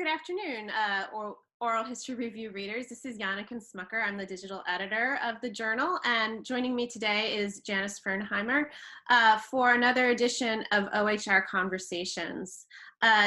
Good afternoon, Oral History Review readers. This is Janice Fernheimer. I'm the digital editor of the journal, and joining me today is Janice Fernheimer for another edition of OHR Conversations.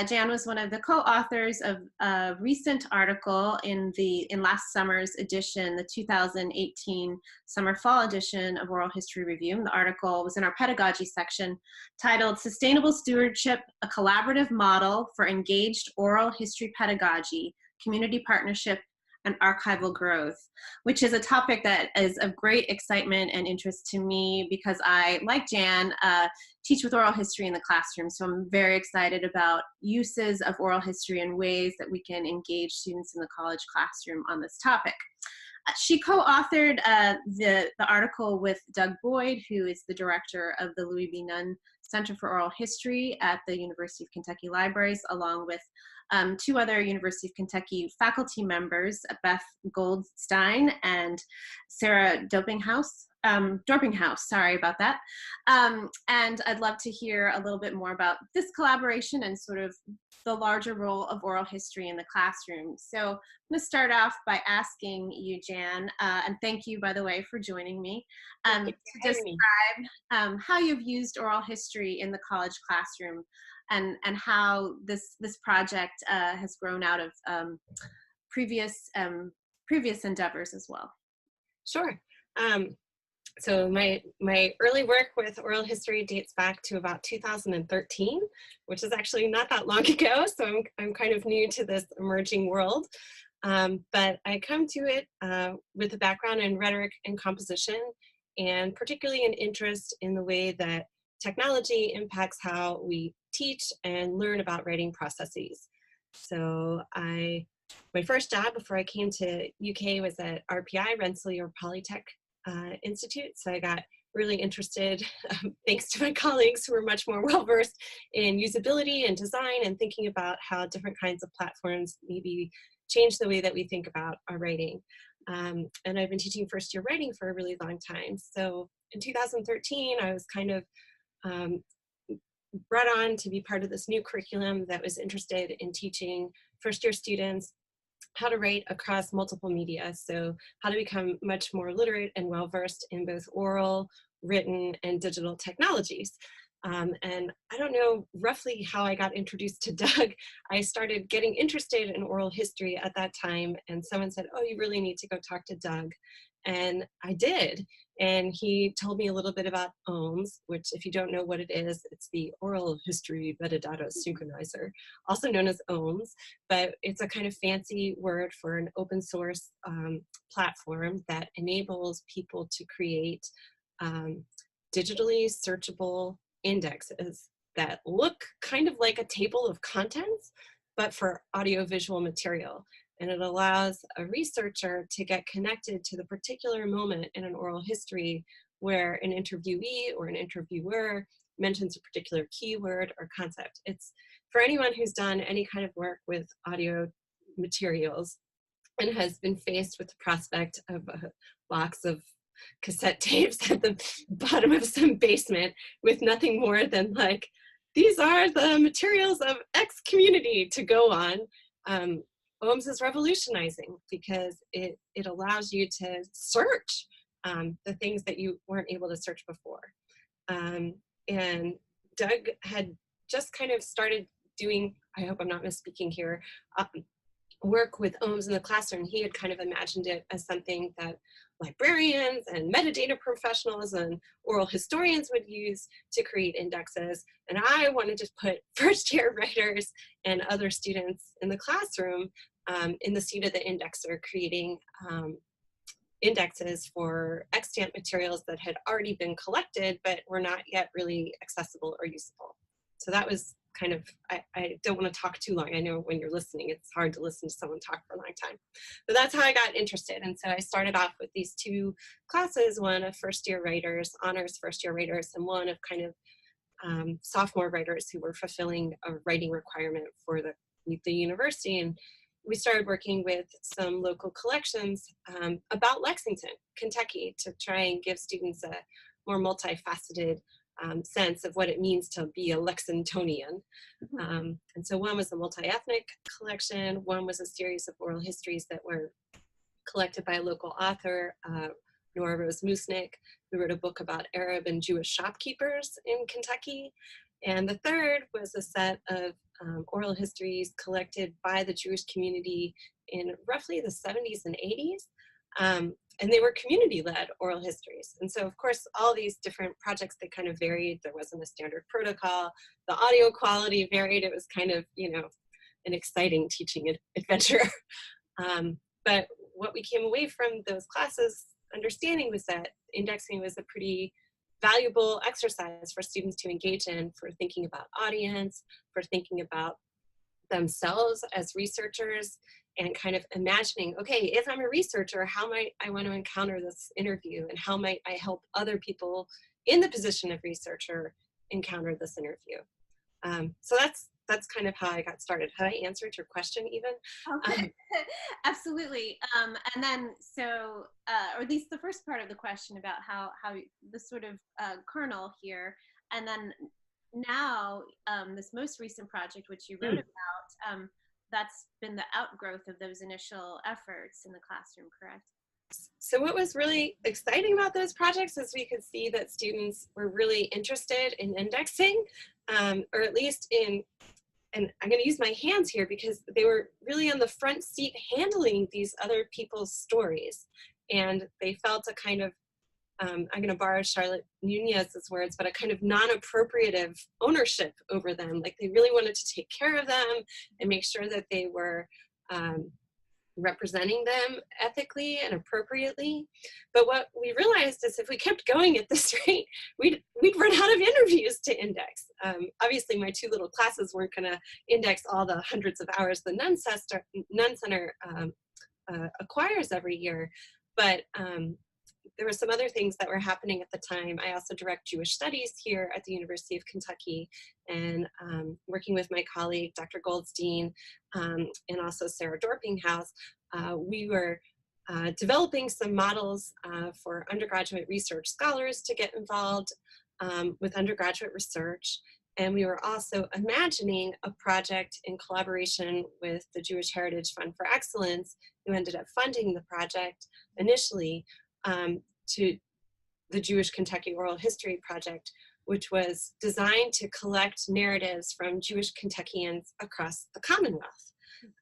Jan was one of the co-authors of a recent article in last summer's edition, the 2018 summer-fall edition of Oral History Review. The article was in our pedagogy section titled Sustainable Stewardship, a Collaborative Model for Engaged Oral History Pedagogy, Community Partnership, and Archival Growth, which is a topic that is of great excitement and interest to me because I, like Jan, teach with oral history in the classroom. So I'm very excited about uses of oral history and ways that we can engage students in the college classroom on this topic. She co-authored the article with Doug Boyd, who is the director of the Louis B. Nunn Center for Oral History at the University of Kentucky Libraries, along with two other University of Kentucky faculty members, Beth Goldstein and Sarah Dorpinghaus, sorry about that. And I'd love to hear a little bit more about this collaboration and sort of the larger role of oral history in the classroom. So I'm going to start off by asking you, Jan, and thank you, by the way, for joining me, to describe how you've used oral history in the college classroom and how this project has grown out of previous endeavors as well. Sure. So my early work with oral history dates back to about 2013, which is actually not that long ago. So I'm kind of new to this emerging world. But I come to it with a background in rhetoric and composition, and particularly an interest in the way that technology impacts how we teach and learn about writing processes. So my first job before I came to UK was at RPI, Rensselaer Polytech Institute. So I got really interested, thanks to my colleagues who were much more well-versed in usability and design and thinking about how different kinds of platforms maybe change the way that we think about our writing. And I've been teaching first-year writing for a really long time. So in 2013, I was kind of brought on to be part of this new curriculum that was interested in teaching first-year students how to write across multiple media. So how to become much more literate and well-versed in both oral, written, and digital technologies. And I don't know roughly how I got introduced to Doug. I started getting interested in oral history at that time, and someone said, oh, you really need to go talk to Doug. And I did. And he told me a little bit about OHMS, which, if you don't know what it is, it's the Oral History Metadata Synchronizer, also known as OHMS, but it's a kind of fancy word for an open source platform that enables people to create digitally searchable indexes that look kind of like a table of contents, but for audiovisual material. And it allows a researcher to get connected to the particular moment in an oral history where an interviewee or an interviewer mentions a particular keyword or concept. It's for anyone who's done any kind of work with audio materials and has been faced with the prospect of a box of cassette tapes at the bottom of some basement with nothing more than like, these are the materials of X community to go on. OHMS is revolutionizing because it allows you to search the things that you weren't able to search before. And Doug had just kind of started doing, I hope I'm not misspeaking here, work with OHMS in the classroom. He had kind of imagined it as something that librarians and metadata professionals and oral historians would use to create indexes. And I wanted to put first-year writers and other students in the classroom in the seat of the indexer, creating indexes for extant materials that had already been collected but were not yet really accessible or usable. So that was kind of, I don't want to talk too long. I know when you're listening, it's hard to listen to someone talk for a long time. But that's how I got interested. And so I started off with these two classes, one of first-year writers, honors first-year writers, and one of kind of sophomore writers who were fulfilling a writing requirement for the university. And we started working with some local collections about Lexington, Kentucky, to try and give students a more multifaceted sense of what it means to be a Lexingtonian. And so one was a multi-ethnic collection, one was a series of oral histories that were collected by a local author, Nora Rose Musnick, who wrote a book about Arab and Jewish shopkeepers in Kentucky. And the third was a set of oral histories collected by the Jewish community in roughly the 70s and 80s. And they were community-led oral histories. And so, of course, all these different projects, they kind of varied. There wasn't a standard protocol. The audio quality varied. It was kind of, you know, an exciting teaching adventure. But what we came away from those classes understanding was that indexing was a pretty valuable exercise for students to engage in, for thinking about audience, for thinking about themselves as researchers, and kind of imagining, okay, if I'm a researcher, how might I want to encounter this interview, and how might I help other people in the position of researcher encounter this interview? So that's kind of how I got started. Have I answered your question even? Okay. Absolutely. And then, so, or at least the first part of the question about how the sort of kernel here, and then now this most recent project, which you wrote about, that's been the outgrowth of those initial efforts in the classroom, correct? So what was really exciting about those projects is we could see that students were really interested in indexing, or at least in, and I'm going to use my hands here because they were really on the front seat handling these other people's stories. And they felt a kind of, I'm going to borrow Charlotte Nunez's words, but a kind of non-appropriative ownership over them. Like they really wanted to take care of them and make sure that they were representing them ethically and appropriately. But what we realized is if we kept going at this rate, we'd run out of interviews to index. Obviously, my two little classes weren't going to index all the hundreds of hours the Nunn Center acquires every year, but there were some other things that were happening at the time. I also direct Jewish studies here at the University of Kentucky, and working with my colleague, Dr. Goldstein, and also Sarah Dorpinghouse, we were developing some models for undergraduate research scholars to get involved with undergraduate research. And we were also imagining a project in collaboration with the Jewish Heritage Fund for Excellence, who ended up funding the project initially, to the Jewish Kentucky Oral History Project, which was designed to collect narratives from Jewish Kentuckians across the Commonwealth.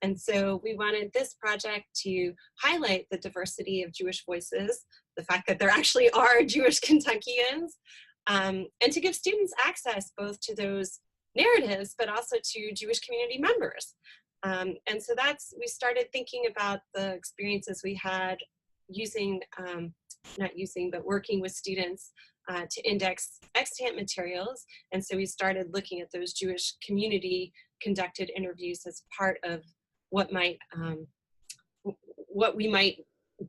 And so we wanted this project to highlight the diversity of Jewish voices, the fact that there actually are Jewish Kentuckians, and to give students access both to those narratives, but also to Jewish community members. And so we started thinking about the experiences we had using, but working with students to index extant materials. And so we started looking at those Jewish community conducted interviews as part of what we might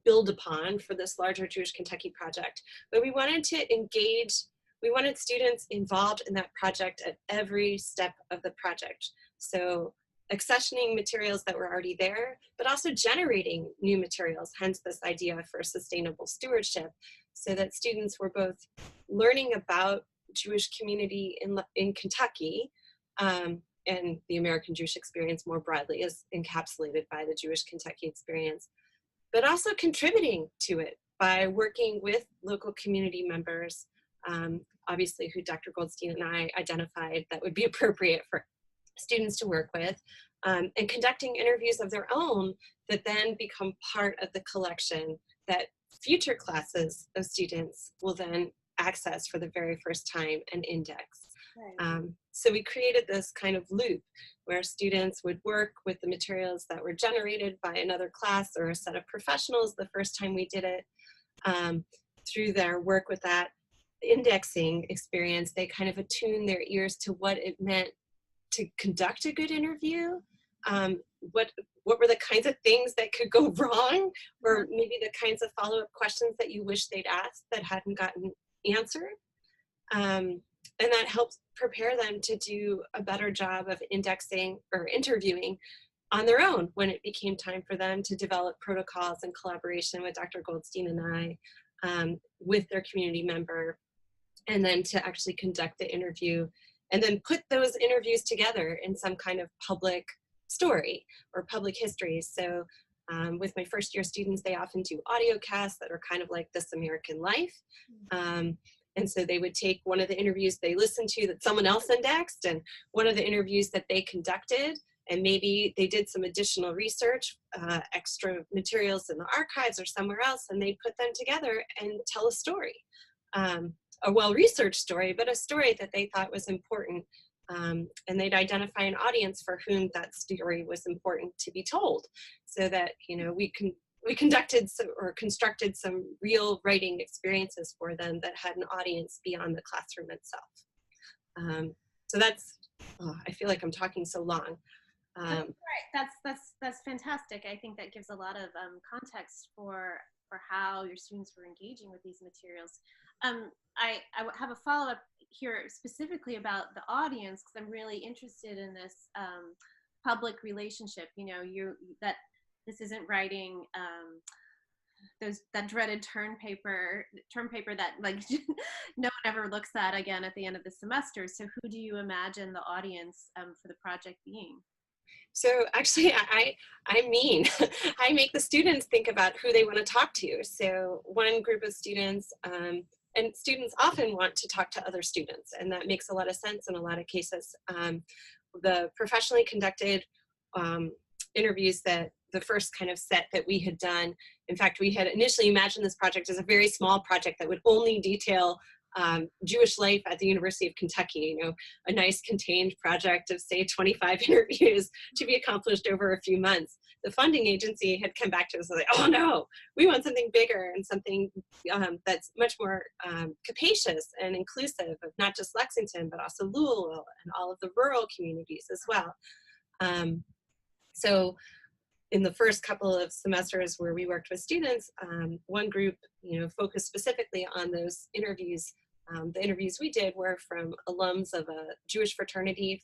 build upon for this larger Jewish Kentucky project. But we wanted to engage, we wanted students involved in that project at every step of the project. So accessioning materials that were already there, but also generating new materials, hence this idea for sustainable stewardship, so that students were both learning about Jewish community in Kentucky, and the American Jewish experience more broadly is encapsulated by the Jewish Kentucky experience, but also contributing to it by working with local community members, obviously who Dr. Goldstein and I identified that would be appropriate for students to work with, and conducting interviews of their own that then become part of the collection that future classes of students will then access for the very first time and index. Right. So we created this kind of loop where students would work with the materials that were generated by another class or a set of professionals the first time we did it. Through their work with that indexing experience, they kind of attuned their ears to what it meant to conduct a good interview, what were the kinds of things that could go wrong, or maybe the kinds of follow-up questions that you wish they'd asked that hadn't gotten answered. And that helped prepare them to do a better job of indexing or interviewing on their own when it became time for them to develop protocols in collaboration with Dr. Goldstein and I, with their community member, and then to actually conduct the interview and then put those interviews together in some kind of public story or public history. So with my first year students, they often do audio casts that are kind of like This American Life. And so they would take one of the interviews they listened to that someone else indexed and one of the interviews that they conducted, and maybe they did some additional research, extra materials in the archives or somewhere else, and they'd put them together and tell a story. A well-researched story, but a story that they thought was important. And they'd identify an audience for whom that story was important to be told, so that, you know, we conducted or constructed some real writing experiences for them that had an audience beyond the classroom itself. So that's, I feel like I'm talking so long. Right. That's fantastic. I think that gives a lot of context for how your students were engaging with these materials. I have a follow-up here specifically about the audience, because I'm really interested in this public relationship. You know, that this isn't writing that dreaded term paper that like no one ever looks at again at the end of the semester. So who do you imagine the audience for the project being? So actually, I mean, I make the students think about who they want to talk to. So one group of students, and students often want to talk to other students, and that makes a lot of sense in a lot of cases. The professionally conducted interviews, that the first kind of set that we had done, in fact, we had initially imagined this project as a very small project that would only detail Jewish life at the University of Kentucky, you know, a nice contained project of say 25 interviews to be accomplished over a few months. The funding agency had come back to us and like, oh no, we want something bigger and something that's much more capacious and inclusive of not just Lexington, but also Louisville and all of the rural communities as well. So in the first couple of semesters where we worked with students, one group, you know, focused specifically on those interviews. The interviews we did were from alums of a Jewish fraternity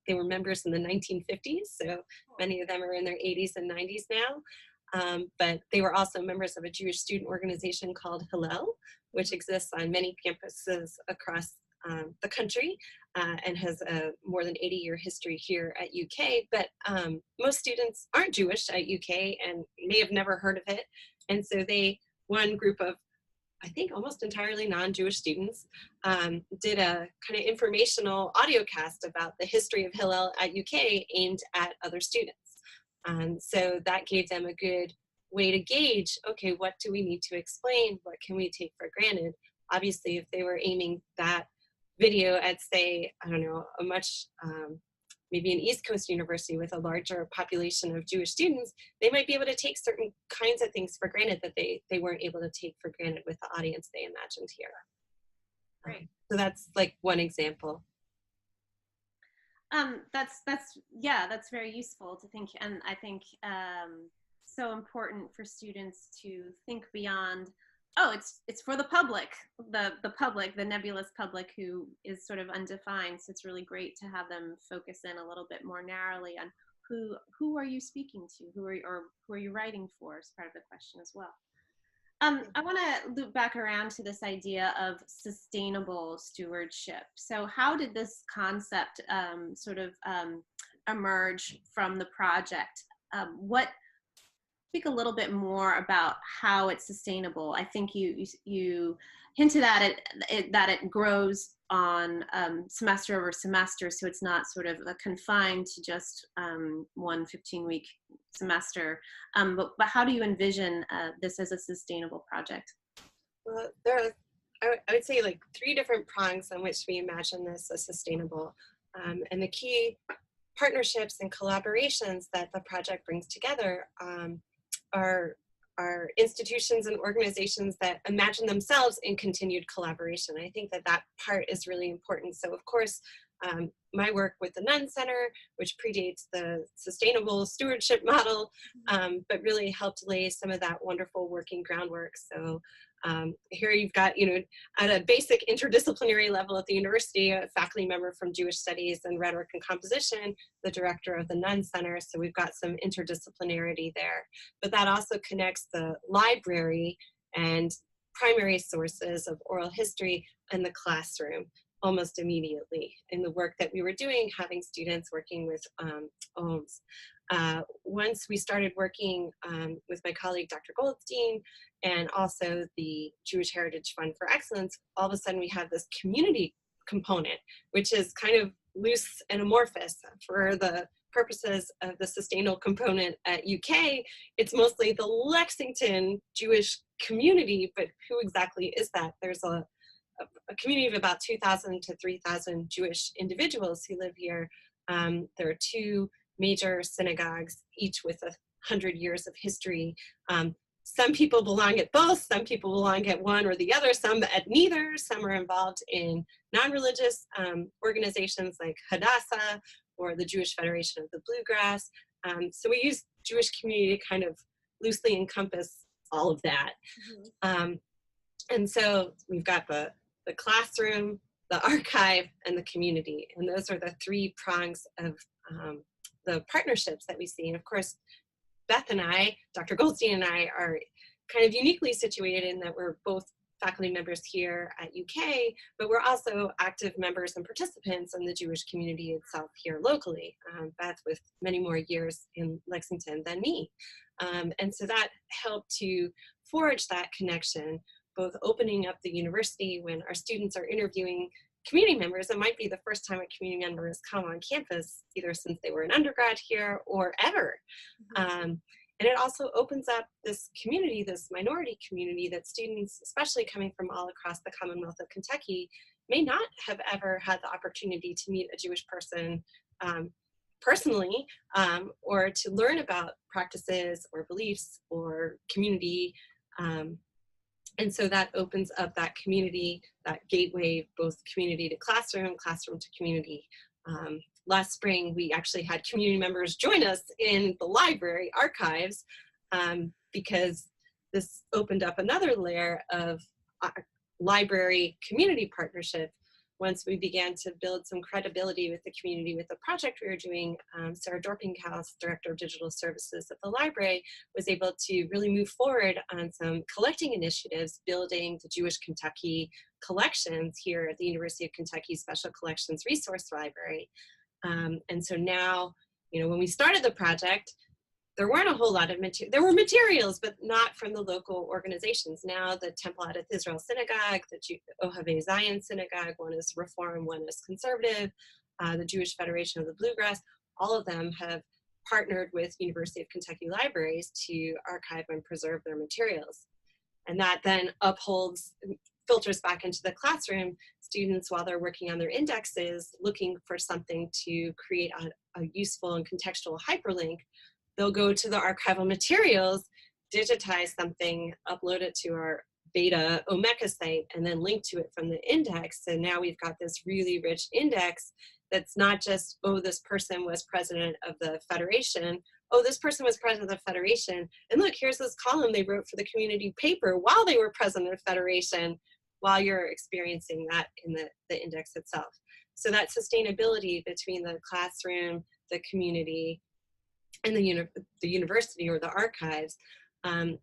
they were members in the 1950s, so many of them are in their 80s and 90s now. But they were also members of a Jewish student organization called Hillel, which exists on many campuses across the country and has a more than 80-year history here at UK. But most students aren't Jewish at UK and may have never heard of it. And so one group of, I think, almost entirely non-Jewish students did a kind of informational audio cast about the history of Hillel at UK aimed at other students. And so that gave them a good way to gauge, okay, what do we need to explain? What can we take for granted? Obviously, if they were aiming that video at, say, I don't know, a much, maybe an East Coast university with a larger population of Jewish students, they might be able to take certain kinds of things for granted that they weren't able to take for granted with the audience they imagined here. Right. So that's like one example. That's very useful to think, and I think so important for students to think beyond, oh, it's for the public, the nebulous public who is sort of undefined. So it's really great to have them focus in a little bit more narrowly on who are you speaking to, who are you writing for, as part of the question as well. I want to loop back around to this idea of sustainable stewardship. So how did this concept emerge from the project? Speak a little bit more about how it's sustainable. I think you hinted at it that it grows on semester over semester, so it's not sort of confined to just one 15-week semester. But how do you envision this as a sustainable project? Well, there are, I would say, like 3 different prongs on which we imagine this as sustainable. And the key partnerships and collaborations that the project brings together are institutions and organizations that imagine themselves in continued collaboration. I think that part is really important. So of course, my work with the Nunn Center, which predates the sustainable stewardship model, but really helped lay some of that wonderful working groundwork. So here you've got, at a basic interdisciplinary level at the university, a faculty member from Jewish Studies and Rhetoric and Composition, the director of the Nunn Center, so we've got some interdisciplinarity there. But that also connects the library and primary sources of oral history in the classroom almost immediately in the work that we were doing, having students working with OHMs. Once we started working with my colleague, Dr. Goldstein, and also the Jewish Heritage Fund for Excellence, all of a sudden we have this community component, which is kind of loose and amorphous. For the purposes of the sustainable component at UK, it's mostly the Lexington Jewish community, but who exactly is that? There's a community of about 2,000 to 3,000 Jewish individuals who live here. There are two major synagogues, each with 100 years of history. Some people belong at both, some people belong at one or the other, some at neither, some are involved in non-religious organizations like Hadassah or the Jewish Federation of the Bluegrass. So we use Jewish community to kind of loosely encompass all of that. And so we've got the classroom, the archive, and the community. And those are the three prongs of the partnerships that we see. And of course, Beth and I, Dr. Goldstein and I, are kind of uniquely situated in that we're both faculty members here at UK, but we're also active members and participants in the Jewish community itself here locally. Beth with many more years in Lexington than me. And so that helped to forge that connection, both opening up the university when our students are interviewing community members. It might be the first time a community member has come on campus, either since they were an undergrad here or ever. And it also opens up this community, this minority community that students, especially coming from all across the Commonwealth of Kentucky, may not have ever had the opportunity to meet a Jewish person personally, or to learn about practices or beliefs or community. And so that opens up that community, that gateway, both community to classroom, classroom to community. Last spring, we actually had community members join us in the library archives because this opened up another layer of library community partnership. Once we began to build some credibility with the community with the project we were doing, Sarah Dorpinghaus, Director of Digital Services at the library, was able to really move forward on some collecting initiatives, building the Jewish Kentucky collections here at the University of Kentucky Special Collections Resource Library. And so now, you know, when we started the project, there weren't a whole lot of material. There were materials, but not from the local organizations. Now the Temple Adith Israel Synagogue, the Ohavei Zion Synagogue, one is Reform, one is Conservative, the Jewish Federation of the Bluegrass, all of them have partnered with University of Kentucky libraries to archive and preserve their materials. And that then filters back into the classroom. Students, while they're working on their indexes, looking for something to create a useful and contextual hyperlink, they'll go to the archival materials, digitize something, upload it to our beta Omeka site, and then link to it from the index. So now we've got this really rich index that's not just, oh, this person was president of the Federation, oh, this person was president of the Federation, and look, here's this column they wrote for the community paper while they were president of Federation, while you're experiencing that in the index itself. So that sustainability between the classroom, the community, and the university or the archives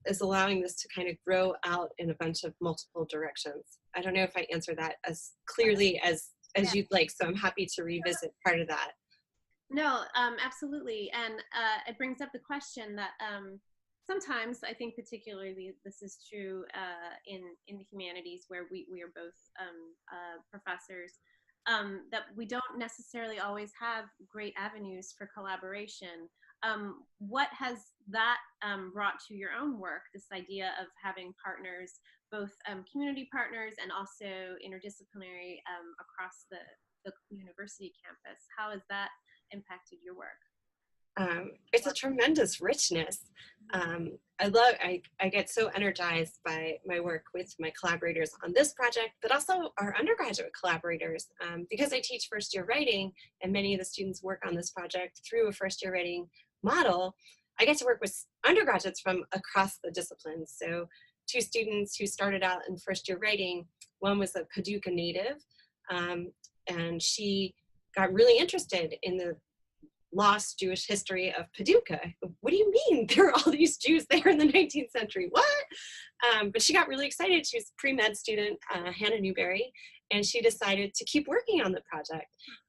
is allowing this to kind of grow out in a bunch of multiple directions. I don't know if I answer that as clearly as you'd like, so I'm happy to revisit part of that. No, absolutely. And it brings up the question that sometimes, I think particularly this is true in the humanities, where we are both professors, that we don't necessarily always have great avenues for collaboration. What has that brought to your own work, this idea of having partners, both community partners and also interdisciplinary across the university campus? How has that impacted your work? It's a tremendous richness. I get so energized by my work with my collaborators on this project, but also our undergraduate collaborators, because I teach first year writing and many of the students work on this project through a first year writing model. I get to work with undergraduates from across the disciplines. So 2 students who started out in first year writing, one was a Paducah native, and she got really interested in the lost Jewish history of Paducah. What do you mean there are all these Jews there in the 19th century? What? But she got really excited. She was a pre-med student, Hannah Newberry, and she decided to keep working on the project.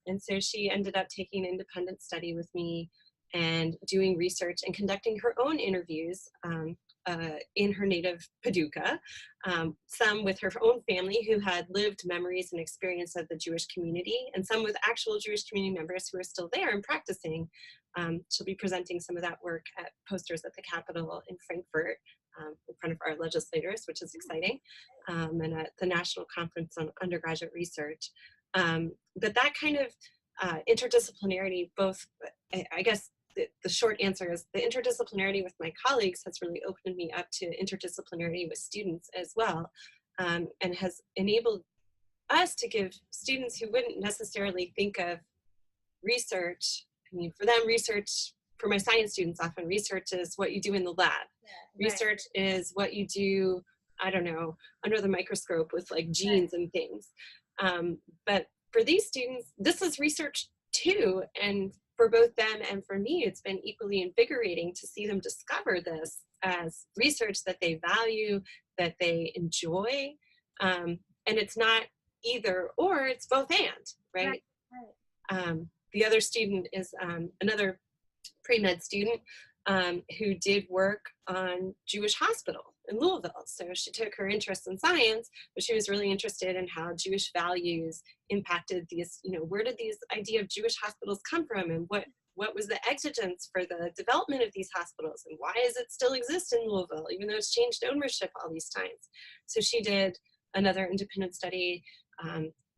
And so she ended up taking an independent study with me and doing research and conducting her own interviews in her native Paducah, some with her own family who had lived memories and experience of the Jewish community, and some with actual Jewish community members who are still there and practicing. She'll be presenting some of that work at posters at the Capitol in Frankfurt in front of our legislators, which is exciting, and at the National Conference on Undergraduate Research. But that kind of interdisciplinarity, both, I guess, the short answer is the interdisciplinarity with my colleagues has really opened me up to interdisciplinarity with students as well, and has enabled us to give students who wouldn't necessarily think of research, I mean, for them, research, for my science students, often research is what you do in the lab. Yeah, right. Research is what you do, I don't know, under the microscope with like genes and things. But for these students, this is research too. And for both them and for me, it's been equally invigorating to see them discover this as research that they value, that they enjoy. And it's not either or, it's both and, right? Right. The other student is another pre-med student who did work on Jewish hospital in Louisville. So she took her interest in science, but she was really interested in how Jewish values impacted these, where did these idea of Jewish hospitals come from, and what was the exigence for the development of these hospitals, and why does it still exist in Louisville, even though it's changed ownership all these times. So she did another independent study,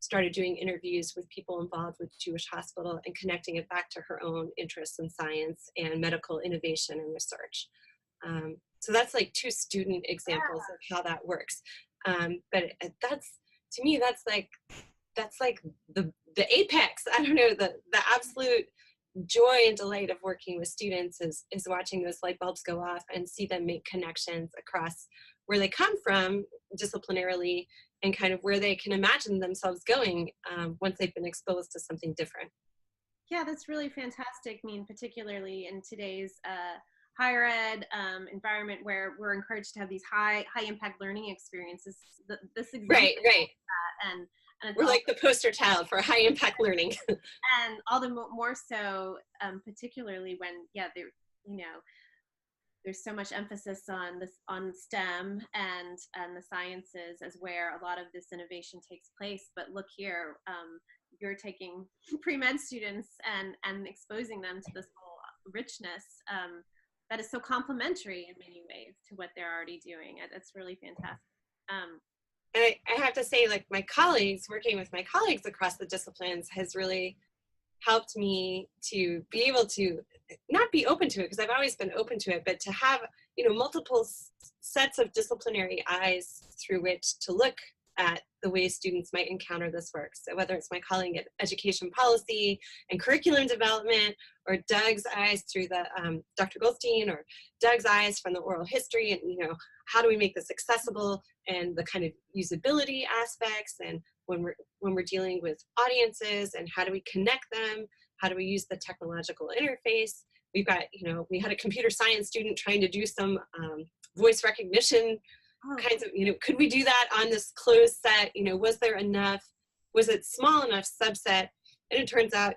started doing interviews with people involved with Jewish hospital and connecting it back to her own interests in science and medical innovation and research. So that's like two student examples of how that works. But that's, to me, that's like the apex. I don't know, the absolute joy and delight of working with students is watching those light bulbs go off and see them make connections across where they come from disciplinarily and kind of where they can imagine themselves going once they've been exposed to something different. Yeah, that's really fantastic. I mean, particularly in today's higher ed environment where we're encouraged to have these high impact learning experiences. This right. And we're like the poster child for high impact learning. And all the more so, particularly when, there's so much emphasis on STEM and the sciences as where a lot of this innovation takes place. But look here, you're taking pre-med students and exposing them to this whole richness that is so complementary in many ways to what they're already doing. That's really fantastic. And I have to say, like, working with my colleagues across the disciplines has really helped me to be able to not be open to it, because I've always been open to it, but to have, multiple sets of disciplinary eyes through which to look at the ways students might encounter this work. So whether it's my colleague at education policy and curriculum development, or Doug's eyes through the Dr. Goldstein, or Doug's eyes from the oral history, and how do we make this accessible, and the kind of usability aspects, and when we're dealing with audiences, and how do we connect them, how do we use the technological interface. We've got, we had a computer science student trying to do some voice recognition kinds of, could we do that on this closed set? Was there enough, was it small enough subset? And it turns out,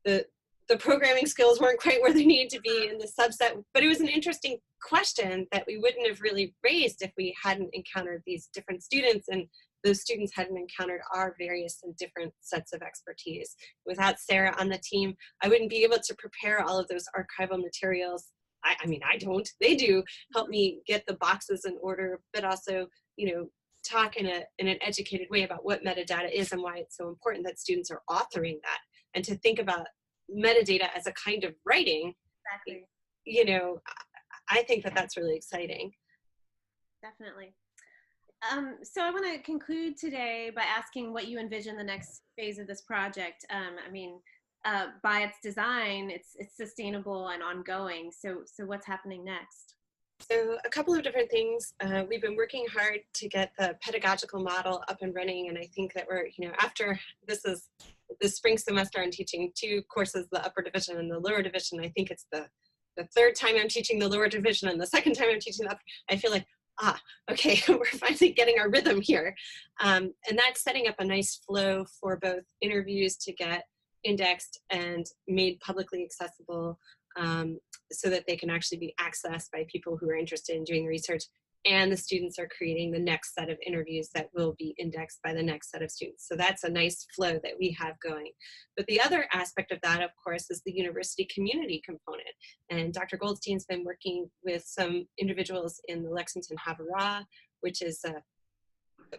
the programming skills weren't quite where they needed to be in the subset, but it was an interesting question that we wouldn't have really raised if we hadn't encountered these different students, and those students hadn't encountered our various and different sets of expertise. Without Sarah on the team, I wouldn't be able to prepare all of those archival materials. I mean, I don't, they do help me get the boxes in order, but also, talk in an educated way about what metadata is and why it's so important that students are authoring that, and to think about metadata as a kind of writing. Exactly. I think that that's really exciting. Definitely. So I want to conclude today by asking what you envision the next phase of this project. By its design, it's sustainable and ongoing. So what's happening next? So a couple of different things. We've been working hard to get the pedagogical model up and running, and I think that we're, after this spring semester, I'm teaching 2 courses, the upper division and the lower division. I think it's the 3rd time I'm teaching the lower division and the 2nd time I'm teaching the upper. I feel like, okay, we're finally getting our rhythm here. And that's setting up a nice flow for both interviews to get indexed and made publicly accessible, so that they can actually be accessed by people who are interested in doing research. And the students are creating the next set of interviews that will be indexed by the next set of students. So that's a nice flow that we have going. But the other aspect of that, of course, is the university community component. And Dr. Goldstein's been working with some individuals in the Lexington Havara, which is a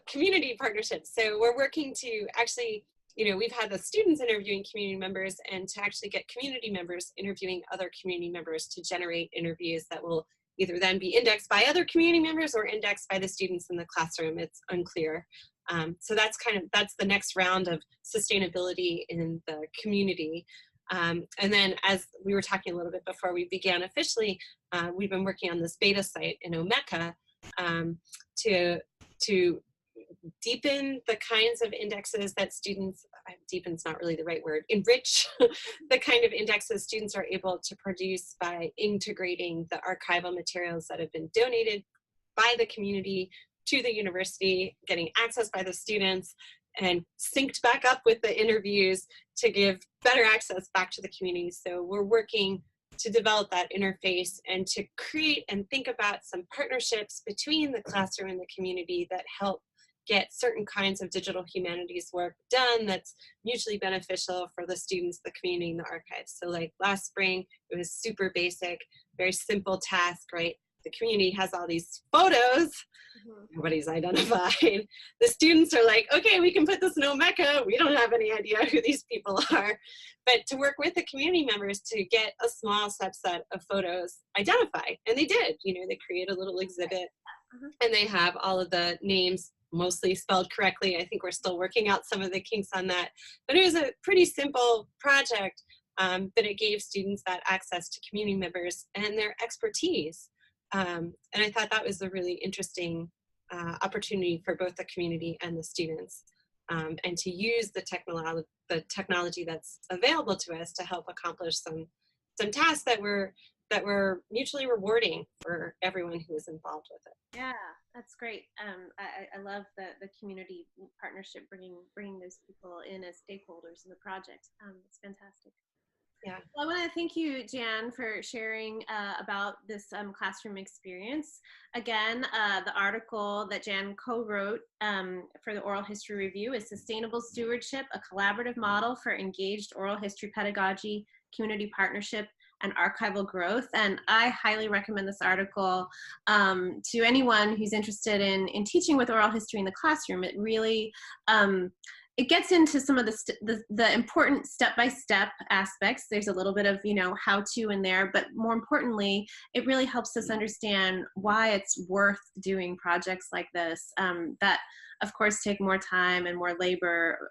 community partnership. So we're working to actually, we've had the students interviewing community members, and to actually get community members interviewing other community members to generate interviews that will either then be indexed by other community members or indexed by the students in the classroom. It's unclear. So that's the next round of sustainability in the community. And then, as we were talking a little bit before we began officially, we've been working on this beta site in Omeka, to deepen the kinds of indexes that students, deepen's not really the right word, enrich the kind of indexes students are able to produce by integrating the archival materials that have been donated by the community to the university, getting access by the students, and synced back up with the interviews to give better access back to the community. So we're working to develop that interface and to create and think about some partnerships between the classroom and the community that help get certain kinds of digital humanities work done that's mutually beneficial for the students, the community, and the archives. So like last spring, it was super basic, very simple task, right? The community has all these photos, nobody's identified. The students are like, okay, we can put this in Omeka. We don't have any idea who these people are. But to work with the community members to get a small subset of photos identified. And they did, they create a little exhibit, and they have all of the names mostly spelled correctly. I think we're still working out some of the kinks on that. But it was a pretty simple project, but it gave students that access to community members and their expertise. And I thought that was a really interesting opportunity for both the community and the students, and to use the technology that's available to us to help accomplish some tasks that were mutually rewarding for everyone who was involved with it. Yeah, that's great. I love the community partnership, bringing those people in as stakeholders in the project. It's fantastic. Yeah. Well, I want to thank you, Jan, for sharing about this classroom experience. Again, the article that Jan co-wrote for the Oral History Review is Sustainable Stewardship, a Collaborative Model for Engaged Oral History Pedagogy, Community Partnership, and Archival Growth. And I highly recommend this article to anyone who's interested in teaching with oral history in the classroom. It really, it gets into some of the important step-by-step aspects. There's a little bit of, how-to in there, but more importantly, it really helps us understand why it's worth doing projects like this, that of course take more time and more labor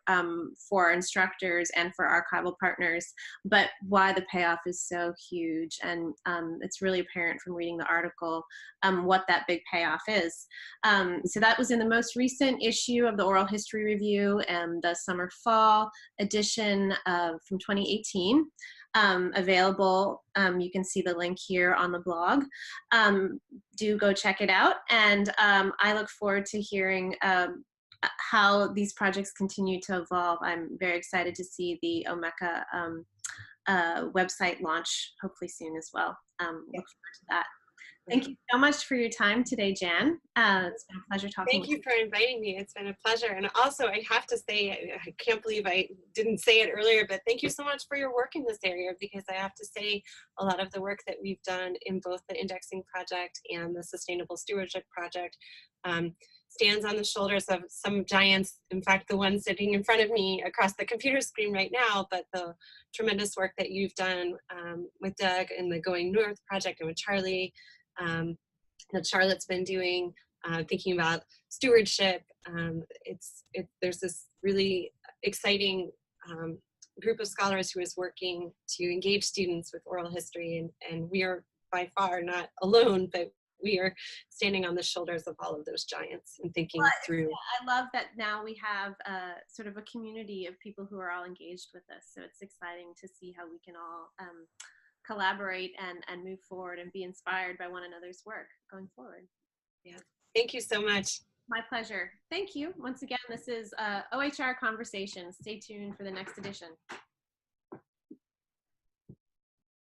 for instructors and for archival partners, but why the payoff is so huge. And it's really apparent from reading the article what that big payoff is. So that was in the most recent issue of the Oral History Review, the summer-fall edition from 2018. Available. You can see the link here on the blog. Do go check it out. And I look forward to hearing how these projects continue to evolve. I'm very excited to see the Omeka website launch hopefully soon as well. Look forward to that. Thank you so much for your time today, Jan. It's been a pleasure talking with you. Thank you for inviting me. It's been a pleasure. And also, I have to say, I can't believe I didn't say it earlier, but thank you so much for your work in this area, because I have to say a lot of the work that we've done in both the indexing project and the sustainable stewardship project stands on the shoulders of some giants. In fact, the one sitting in front of me across the computer screen right now, but the tremendous work that you've done with Doug and the Going North project, and with Charlie, that Charlotte's been doing, thinking about stewardship. There's this really exciting group of scholars who is working to engage students with oral history, and we are by far not alone, but we are standing on the shoulders of all of those giants and thinking through. I love that now we have sort of a community of people who are all engaged with us. So it's exciting to see how we can all collaborate and move forward and be inspired by one another's work going forward. Yeah. Thank you so much. My pleasure. Thank you. Once again, this is OHR Conversations. Stay tuned for the next edition.